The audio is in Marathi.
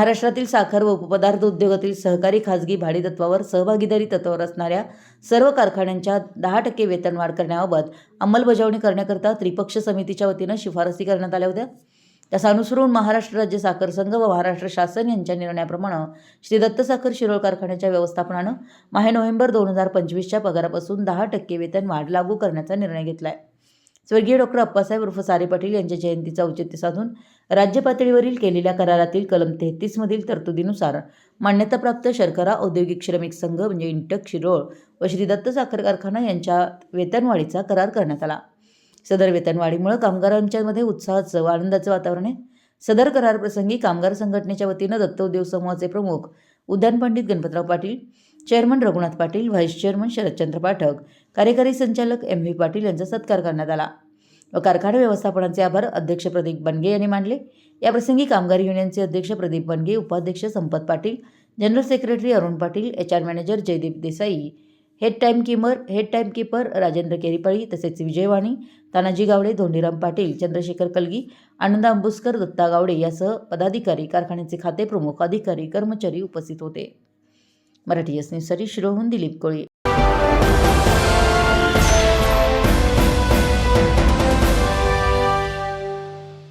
महाराष्ट्रातील साखर व उपपदार्थ उद्योगातील सहकारी खाजगी भाडेतत्वावर सहभागीदारी तत्वावर असणाऱ्या सर्व कारखान्यांच्या 10% वेतनवाढ करण्याबाबत अंमलबजावणी करण्याकरता त्रिपक्षीय समितीच्या वतीनं शिफारसी करण्यात आल्या होत्या। त्यास अनुसरून महाराष्ट्र राज्य साखर संघ व महाराष्ट्र शासन यांच्या निर्णयाप्रमाणे श्री दत्त साखर शिरोळ कारखान्याच्या व्यवस्थापनानं माहे नोव्हेंबर 2025च्या पगारापासून 10% वेतनवाढ लागू करण्याचा निर्णय घेतला आहे। स्वर्गीय डॉक्टर अप्पासाहेब उर्फ सारे पाटील यांच्या जयंतीचा औचित्य साधून राज्य पातळीवरील केलेल्या करारातील कलम 33 मधील तरतुदीनुसार मान्यताप्राप्त शर्करा औद्योगिक श्रमिक संघ म्हणजे इंटक शिरोळ व श्री दत्त साखर कारखाना यांच्या वेतनवाढीचा करार करण्यात आला। सदर वेतनवाढीमुळे कामगारांच्यामध्ये उत्साहाचं व आनंदाचं वातावरण आहे। सदर करार प्रसंगी कामगार संघटनेच्या वतीनं दत्त उद्योग समूहाचे प्रमुख उद्यान पंडित Ganpatrao Patil, chairman Raghunath Patil, vice chairman Sharadchandra Pathak, कार्यकारी संचालक MV पाटील यांचा सत्कार करण्यात आला व कारखाना व्यवस्थापनाचे आभार अध्यक्ष प्रदीप बनगे यांनी मानले। या प्रसंगी कामगार युनियनचे अध्यक्ष प्रदीप बनगे, उपाध्यक्ष Sampat Patil, general secretary Arun Patil, HR manager Jaydeep Desai, head timekeeper Rajendra Keripali तसेच विजयवाणी, तानाजी गावडे, धोंडीराम पाटील, चंद्रशेखर कलगी, आनंद अंबुस्कर, दत्ता गावडे यासह पदाधिकारी, कारखान्याचे खाते प्रमुख, अधिकारी, कर्मचारी उपस्थित होते। मराठी न्यूजसाठी शिरोळहून दिलीप कोळी।